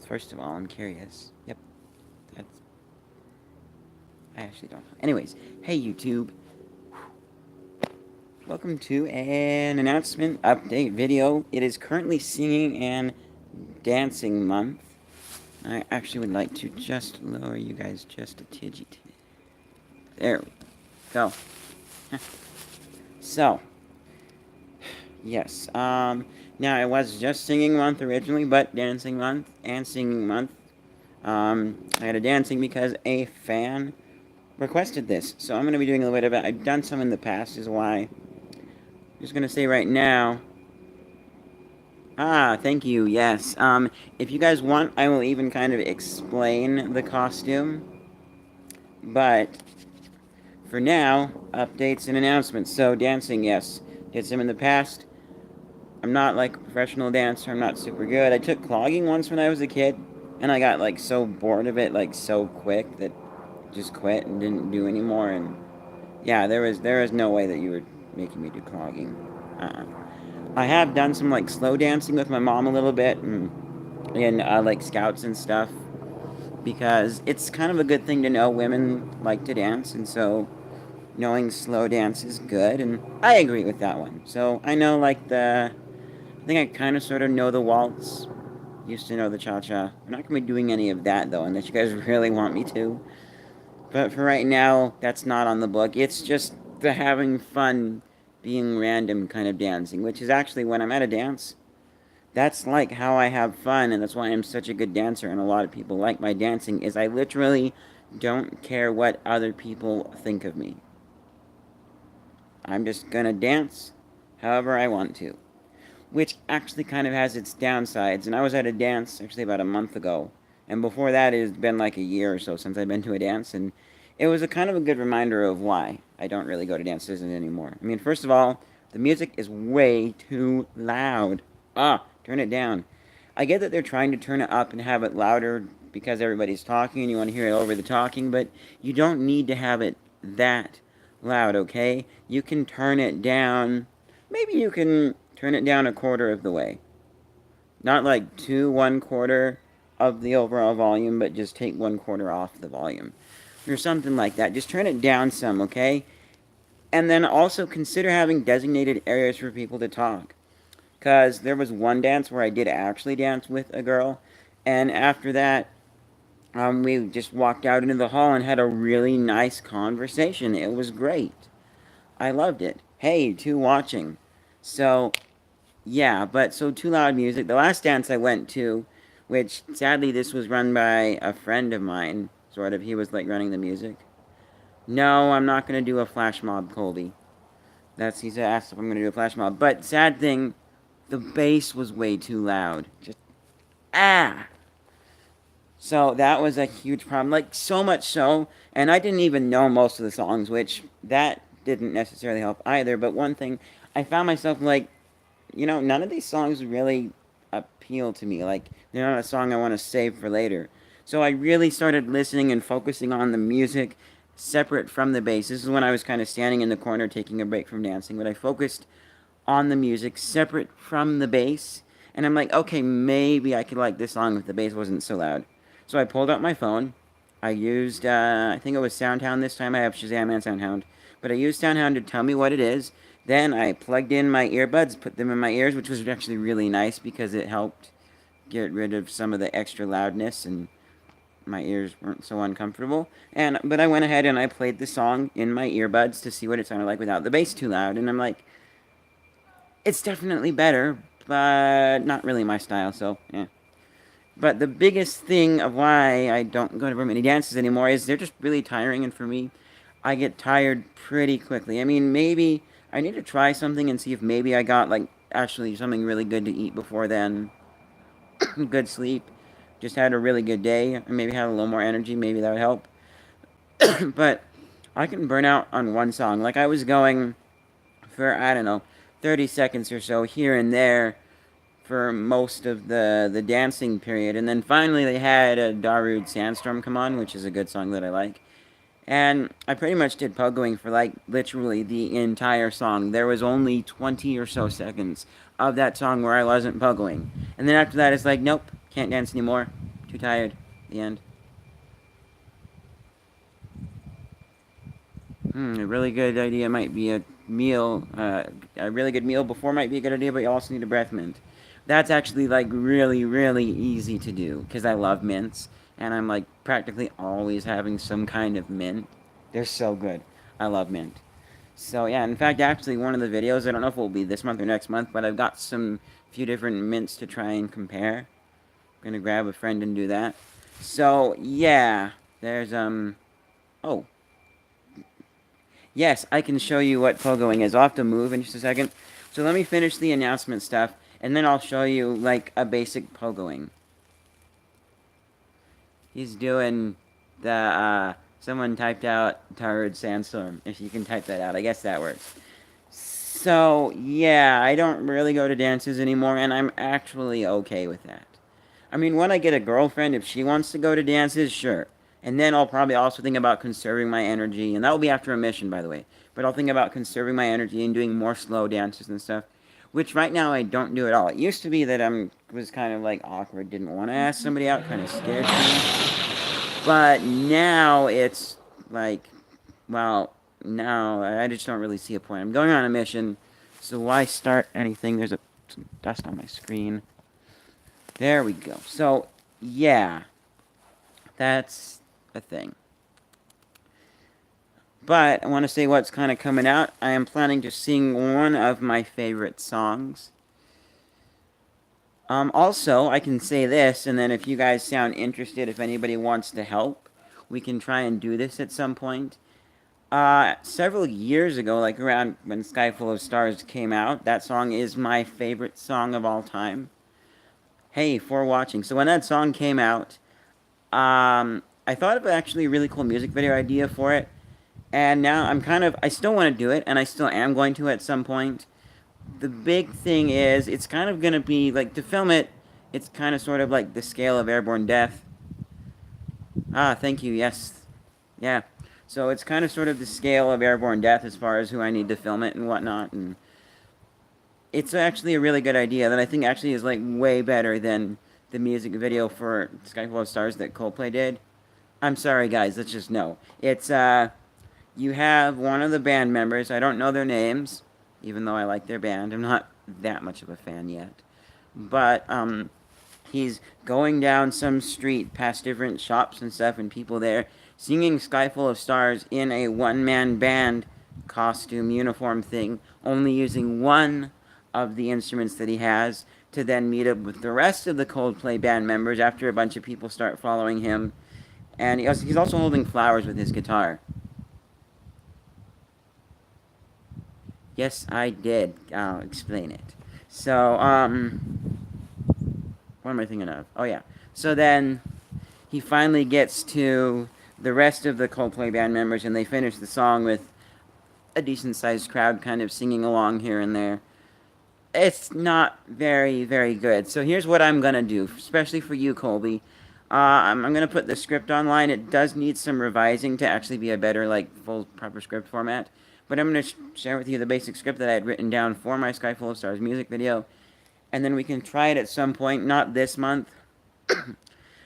First of all, I'm curious. Yep, that's... I actually don't know. Anyways, hey YouTube. Welcome to an announcement update video. It is currently singing and dancing month. I actually would like to just lower you guys just a tidgy. There we go. So, yes. Now it was just singing month originally, but dancing month and singing month. I had a dancing because a fan requested this, so I'm going to be doing a little bit of it. I've done some in the past, is why. I'm just going to say right now. Thank you, yes. If you guys want, I will even kind of explain the costume. But, for now, updates and announcements. So, dancing, yes. Did some in the past. I'm not, like, a professional dancer. I'm not super good. I took clogging once when I was a kid. And I got, like, so bored of it, like, so quick that just quit and didn't do anymore. And, yeah, there was no way that you were making me do clogging. I have done some, like, slow dancing with my mom a little bit, and like, scouts and stuff, because it's kind of a good thing to know women like to dance, and so knowing slow dance is good, and I agree with that one. So, I know, like, I think I kind of sort of know the waltz, used to know the cha-cha. I'm not going to be doing any of that, though, unless you guys really want me to. But for right now, that's not on the book. It's just the having fun, being random kind of dancing, which is actually when I'm at a dance, that's like how I have fun, and that's why I'm such a good dancer, and a lot of people like my dancing, is I literally don't care what other people think of me. I'm just gonna dance however I want to. Which actually kind of has its downsides, and I was at a dance actually about a month ago, and before that it's been like a year or so since I've been to a dance, and it was a kind of a good reminder of why I don't really go to dances anymore. I mean, first of all, the music is way too loud. Turn it down. I get that they're trying to turn it up and have it louder because everybody's talking and you want to hear it over the talking, but you don't need to have it that loud, okay? You can turn it down. Maybe you can turn it down a quarter of the way. Not like to 1/4 of the overall volume, but just take 1/4 off the volume. Or something like that. Just turn it down some, okay? And then also consider having designated areas for people to talk. Because there was one dance where I did actually dance with a girl, and after that, we just walked out into the hall and had a really nice conversation. It was great. I loved it. Hey, to watching. So, yeah, but so too loud music. The last dance I went to, which sadly this was run by a friend of mine, sort of. He was like running the music. No, I'm not gonna do a flash mob, Colby. He's asked if I'm gonna do a flash mob. But sad thing, the bass was way too loud. Just So that was a huge problem. Like, so much so, and I didn't even know most of the songs, which that didn't necessarily help either. But one thing, I found myself like, none of these songs really appeal to me. Like, they're not a song I want to save for later. So I really started listening and focusing on the music separate from the bass. This is when I was kind of standing in the corner taking a break from dancing, but I focused on the music separate from the bass. And I'm like, okay, maybe I could like this song if the bass wasn't so loud. So I pulled out my phone. I used, I think it was SoundHound this time. I have Shazam and SoundHound. But I used SoundHound to tell me what it is. Then I plugged in my earbuds, put them in my ears, which was actually really nice because it helped get rid of some of the extra loudness and my ears weren't so uncomfortable. But I went ahead and I played the song in my earbuds to see what it sounded like without the bass too loud. And I'm like, it's definitely better, but not really my style, so, yeah. But the biggest thing of why I don't go to very many dances anymore is they're just really tiring, and for me, I get tired pretty quickly. I mean, maybe I need to try something and see if maybe I got, like, actually something really good to eat before then. Good sleep. Just had a really good day. Maybe had a little more energy. Maybe that would help. But I can burn out on one song. Like, I was going for, I don't know, 30 seconds or so here and there for most of the dancing period. And then finally they had a Darude Sandstorm come on, which is a good song that I like. And I pretty much did pogoing for, like, literally the entire song. There was only 20 or so seconds of that song where I wasn't pogoing. And then after that, it's like, nope, can't dance anymore. Too tired. The end. A really good idea might be a meal. A really good meal before might be a good idea, but you also need a breath mint. That's actually like really, really easy to do because I love mints, and I'm like practically always having some kind of mint. They're so good. I love mint. So yeah, in fact, actually, one of the videos, I don't know if it will be this month or next month, but I've got some few different mints to try and compare. I'm gonna grab a friend and do that. So yeah, there's oh yes, I can show you what pogoing is. I'll have to move in just a second. So let me finish the announcement stuff, and then I'll show you like a basic pogoing. He's doing the someone typed out Tarud Sandstorm. If you can type that out, I guess that works. So, yeah, I don't really go to dances anymore, and I'm actually okay with that. I mean, when I get a girlfriend, if she wants to go to dances, sure. And then I'll probably also think about conserving my energy, and that will be after a mission, by the way. But I'll think about conserving my energy and doing more slow dances and stuff, which right now I don't do at all. It used to be that I was kind of like awkward, didn't want to ask somebody out, kind of scared me. But now it's like, well, no, I just don't really see a point. I'm going on a mission, so why start anything? There's some dust on my screen. There we go. So, yeah, that's a thing. But I want to say what's kind of coming out. I am planning to sing one of my favorite songs. Also, I can say this, and then if you guys sound interested, if anybody wants to help, we can try and do this at some point. Several years ago, like around when Sky Full of Stars came out, that song is my favorite song of all time. Hey, for watching. So when that song came out, I thought of actually a really cool music video idea for it, and now I still want to do it, and I still am going to at some point. The big thing is, it's kind of going to be, like, to film it, it's kind of sort of like the scale of airborne death. Thank you, yes. Yeah. So it's kind of sort of the scale of airborne death as far as who I need to film it and whatnot, and it's actually a really good idea that I think actually is, like, way better than the music video for Skyfall of Stars that Coldplay did. I'm sorry, guys, that's just no. It's, you have one of the band members, I don't know their names, even though I like their band. I'm not that much of a fan yet. But, he's going down some street past different shops and stuff and people there, singing Sky Full of Stars in a one-man band costume uniform thing, only using one of the instruments that he has, to then meet up with the rest of the Coldplay band members after a bunch of people start following him. And he's also holding flowers with his guitar. Yes, I did. I'll explain it. So, what am I thinking of? Oh, yeah. So then, he finally gets to the rest of the Coldplay band members, and they finish the song with a decent-sized crowd kind of singing along here and there. It's not very, very good. So here's what I'm going to do, especially for you, Colby. I'm going to put the script online. It does need some revising to actually be a better, like, full, proper script format. But I'm going to share with you the basic script that I had written down for my Sky Full of Stars music video. And then we can try it at some point, not this month.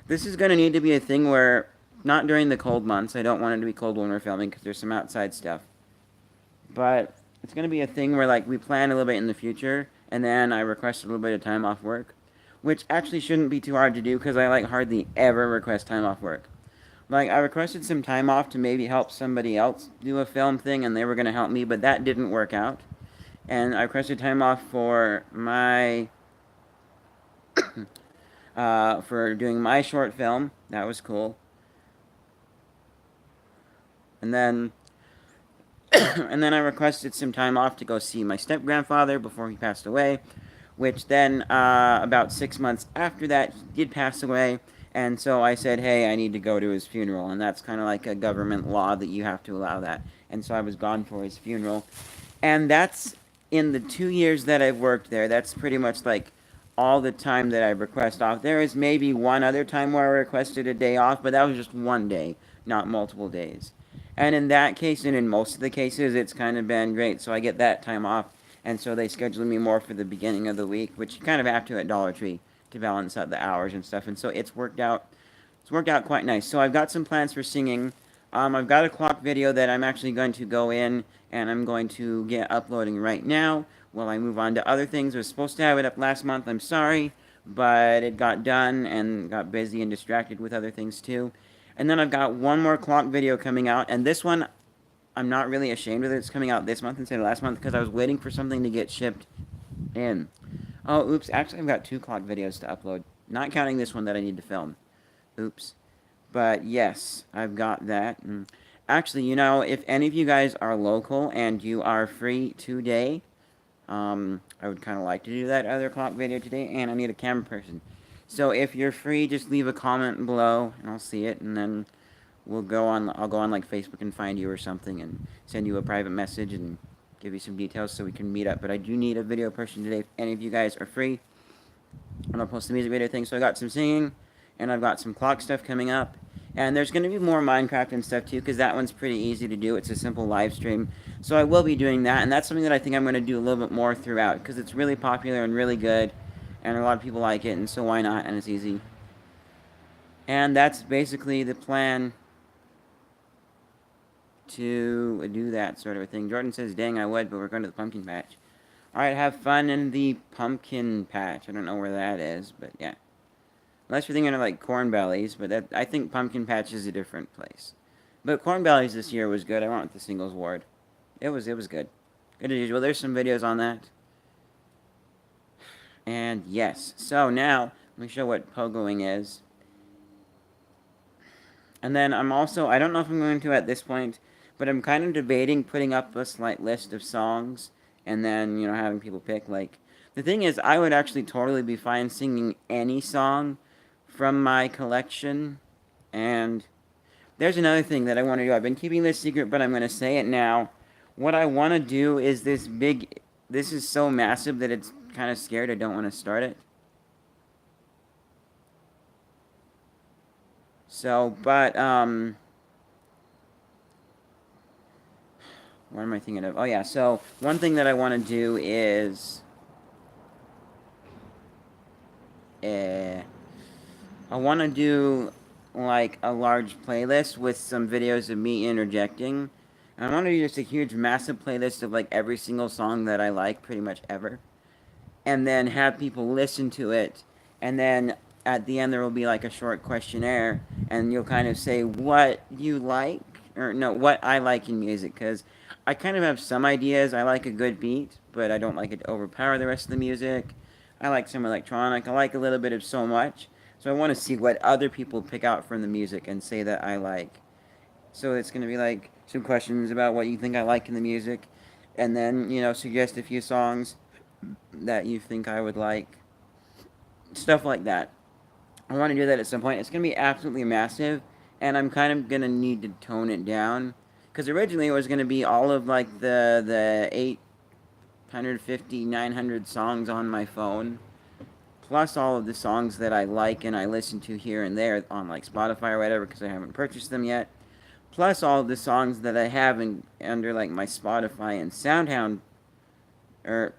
This is going to need to be a thing where, not during the cold months. I don't want it to be cold when we're filming because there's some outside stuff. But it's going to be a thing where, like, we plan a little bit in the future, and then I request a little bit of time off work. Which actually shouldn't be too hard to do because I, like, hardly ever request time off work. Like, I requested some time off to maybe help somebody else do a film thing, and they were going to help me, but that didn't work out. And I requested time off for my, for doing my short film. That was cool. And then, and then I requested some time off to go see my step-grandfather before he passed away, which then, about 6 months after that, he did pass away. And so I said, hey, I need to go to his funeral. And that's kind of like a government law that you have to allow that. And so I was gone for his funeral. And that's, in the 2 years that I've worked there, that's pretty much like all the time that I request off. There is maybe one other time where I requested a day off, but that was just one day, not multiple days. And in that case, and in most of the cases, it's kind of been great. So I get that time off. And so they schedule me more for the beginning of the week, which you kind of have to at Dollar Tree. to balance out the hours and stuff. And so it's worked out. It's worked out quite nice. So I've got some plans for singing. I've got a clock video that I'm actually going to go in and I'm going to get uploading right now while I move on to other things. I was supposed to have it up last month. I'm sorry, but it got done and got busy and distracted with other things too. And then I've got one more clock video coming out, and this one I'm not really ashamed of it. It's coming out this month instead of last month because I was waiting for something to get shipped in. Oh, oops. Actually, I've got 2 clock videos to upload, not counting this one that I need to film. Oops. But yes, I've got that. And actually, you know, if any of you guys are local and you are free today, I would kind of like to do that other clock video today, and I need a camera person. So if you're free, just leave a comment below, and I'll see it, and then I'll go on like Facebook and find you or something, and send you a private message and give you some details so we can meet up. But I do need a video person today if any of you guys are free. I'm gonna post the music video thing. So I got some singing, and I've got some clock stuff coming up. And there's going to be more Minecraft and stuff too, because that one's pretty easy to do. It's a simple live stream. So I will be doing that, and that's something that I think I'm going to do a little bit more throughout, because it's really popular and really good, and a lot of people like it, and so why not, and it's easy. And that's basically the plan to do that sort of a thing. Jordan says, dang, I would, but we're going to the pumpkin patch. Alright, have fun in the pumpkin patch. I don't know where that is, but yeah. Unless you're thinking of like Corn Bellies, but that I think Pumpkin Patch is a different place. But Corn Bellies this year was good. I went with the singles ward. It was good. Good as usual. There's some videos on that. And yes. So now, let me show what pogoing is. And then I'm also, I don't know if I'm going to at this point, but I'm kind of debating putting up a slight list of songs and then, you know, having people pick. Like, the thing is, I would actually totally be fine singing any song from my collection. And there's another thing that I want to do. I've been keeping this secret, but I'm going to say it now. What I want to do is this is so massive that it's kind of scared. I don't want to start it. So, but, what am I thinking of? Oh, yeah, so one thing that I want to do is, I want to do, like, a large playlist with some videos of me interjecting. And I want to do just a huge, massive playlist of, like, every single song that I like, pretty much ever. And then have people listen to it. And then at the end there will be, like, a short questionnaire. And you'll kind of say what you like. Or, no, what I like in music. Because I kind of have some ideas. I like a good beat, but I don't like it to overpower the rest of the music. I like some electronic. I like a little bit of so much. So I want to see what other people pick out from the music and say that I like. So it's going to be like some questions about what you think I like in the music. And then, you know, suggest a few songs that you think I would like. Stuff like that. I want to do that at some point. It's going to be absolutely massive. And I'm kind of going to need to tone it down. Because originally it was going to be all of like the 850, 900 songs on my phone. Plus all of the songs that I like and I listen to here and there on like Spotify or whatever because I haven't purchased them yet. Plus all of the songs that I have under like my Spotify and SoundHound, my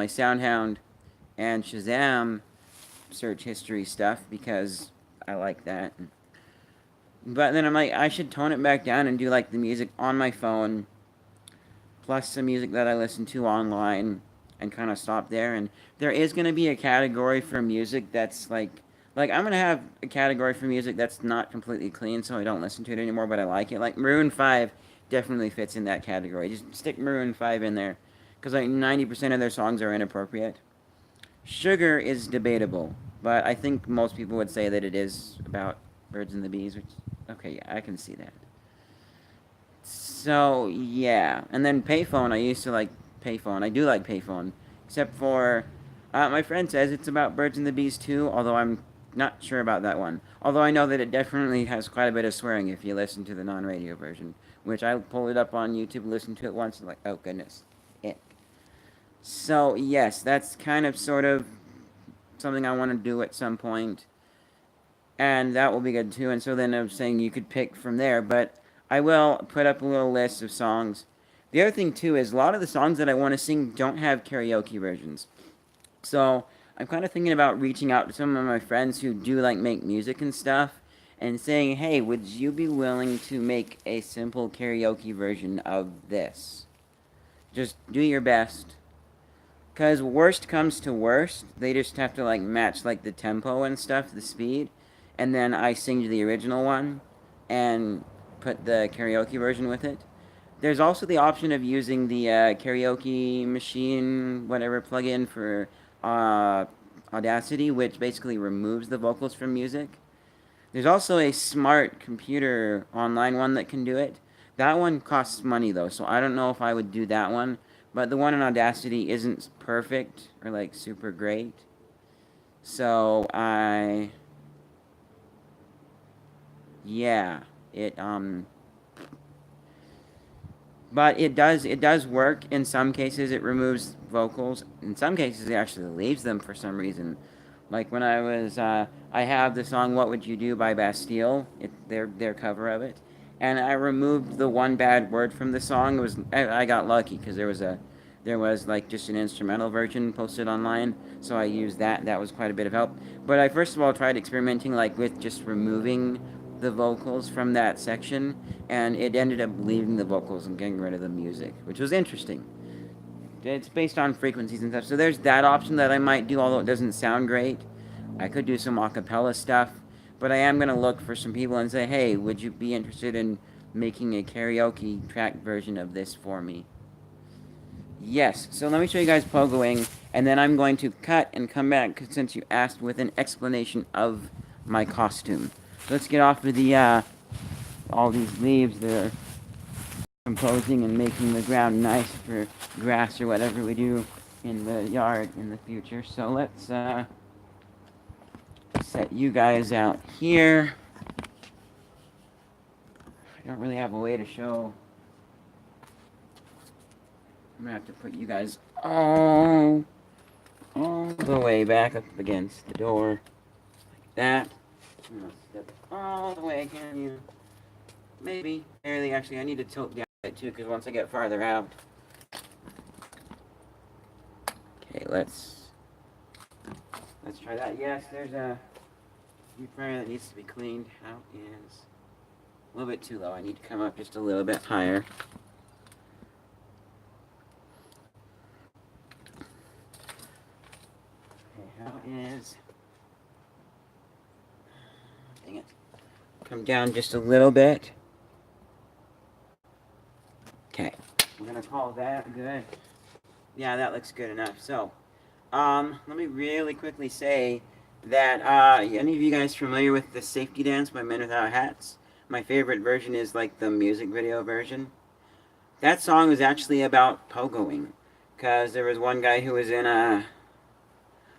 SoundHound and Shazam search history stuff because I like that. But then I'm like, I should tone it back down and do like the music on my phone plus some music that I listen to online and kind of stop there. And there is going to be a category for music that's like I'm going to have a category for music that's not completely clean, so I don't listen to it anymore, but I like it. Like Maroon 5 definitely fits in that category. Just stick Maroon 5 in there, because like 90% of their songs are inappropriate. Sugar is debatable, but I think most people would say that it is about birds and the bees, which, okay, yeah, I can see that. So, yeah. And then Payphone, I used to like Payphone. I do like Payphone. Except for, my friend says it's about Birds and the Bees too, although I'm not sure about that one. Although I know that it definitely has quite a bit of swearing if you listen to the non-radio version. Which I pulled it up on YouTube, listened to it once, and like, oh goodness. Ick. So, yes, that's kind of sort of something I want to do at some point. And that will be good too. And so then I was saying you could pick from there, but I will put up a little list of songs. The other thing too is a lot of the songs that I want to sing don't have karaoke versions. So I'm kind of thinking about reaching out to some of my friends who do like make music and stuff and saying, hey, would you be willing to make a simple karaoke version of this? Just do your best. Because worst comes to worst, they just have to like match like the tempo and stuff, the speed, and then I sing the original one and put the karaoke version with it. There's also the option of using the karaoke machine, whatever plugin for uh, Audacity, which basically removes the vocals from music. There's also a smart computer online one that can do it. That one costs money though, so I don't know if I would do that one. But the one in Audacity isn't perfect or like super great. So yeah, it but it does work. In some cases it removes vocals. In some cases it actually leaves them for some reason. Like when I have the song "What Would You Do" by Bastille, their cover of it, and I removed the one bad word from the song. I got lucky because there was like just an instrumental version posted online, so I used that. That was quite a bit of help. But I first of all tried experimenting like with just removing the vocals from that section, and it ended up leaving the vocals and getting rid of the music, which was interesting. It's based on frequencies and stuff. So there's that option that I might do, although it doesn't sound great. I could do some acapella stuff, but I am going to look for some people and say, hey, would you be interested in making a karaoke track version of this for me? Yes, so let me show you guys pogoing, and then I'm going to cut and come back since you asked with an explanation of my costume. So let's get off of all these leaves that are composing and making the ground nice for grass or whatever we do in the yard in the future. So let's set you guys out here. I don't really have a way to show. I'm gonna have to put you guys all the way back up against the door, like that. I'm gonna step all the way, can you? Maybe, barely. Actually, I need to tilt down a bit too, because once I get farther out. Okay, let's try that. Yes, there's a deep fryer that needs to be cleaned. How is a little bit too low? I need to come up just a little bit higher. How is... Dang it. Come down just a little bit. Okay. We're going to call that good. Yeah, that looks good enough. So, let me really quickly say that, any of you guys familiar with the Safety Dance by Men Without Hats? My favorite version is like the music video version. That song was actually about pogoing. Because there was one guy who was in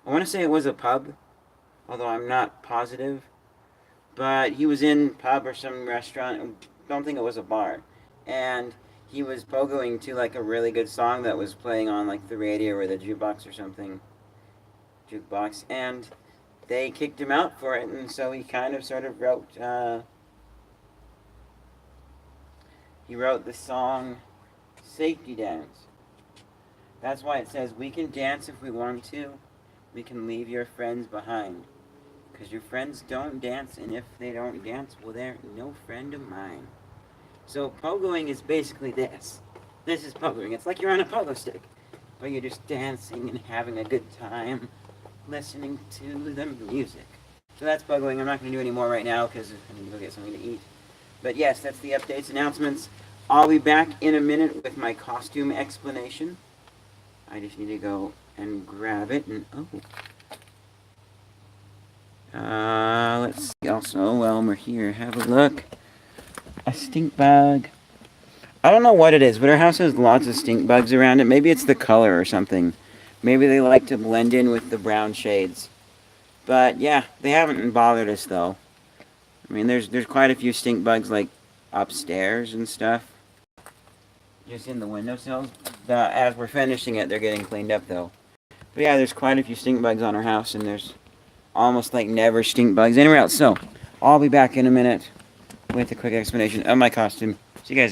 I want to say it was a pub, although I'm not positive. But he was in pub or some restaurant. Don't think it was a bar. And he was pogoing to like a really good song that was playing on like the radio or the jukebox or something. Jukebox. And they kicked him out for it. And so he kind of sort of wrote, he wrote the song Safety Dance. That's why it says, we can dance if we want to. We can leave your friends behind. Because your friends don't dance, and if they don't dance, well, they're no friend of mine. So pogoing is basically this. This is pogoing. It's like you're on a pogo stick. But you're just dancing and having a good time, listening to the music. So that's pogoing. I'm not going to do any more right now, because I need to go get something to eat. But yes, that's the updates, announcements. I'll be back in a minute with my costume explanation. I just need to go and grab it, and let's see also while we're here, have a look. A stink bug. I don't know what it is, but our house has lots of stink bugs around it. Maybe it's the color or something. Maybe they like to blend in with the brown shades. But yeah, they haven't bothered us though. I mean, there's quite a few stink bugs like upstairs and stuff. Just in the windowsills. As we're finishing it, they're getting cleaned up though. But yeah, there's quite a few stink bugs on our house, and there's almost like never stink bugs anywhere else. So, I'll be back in a minute with a quick explanation of my costume. See you guys in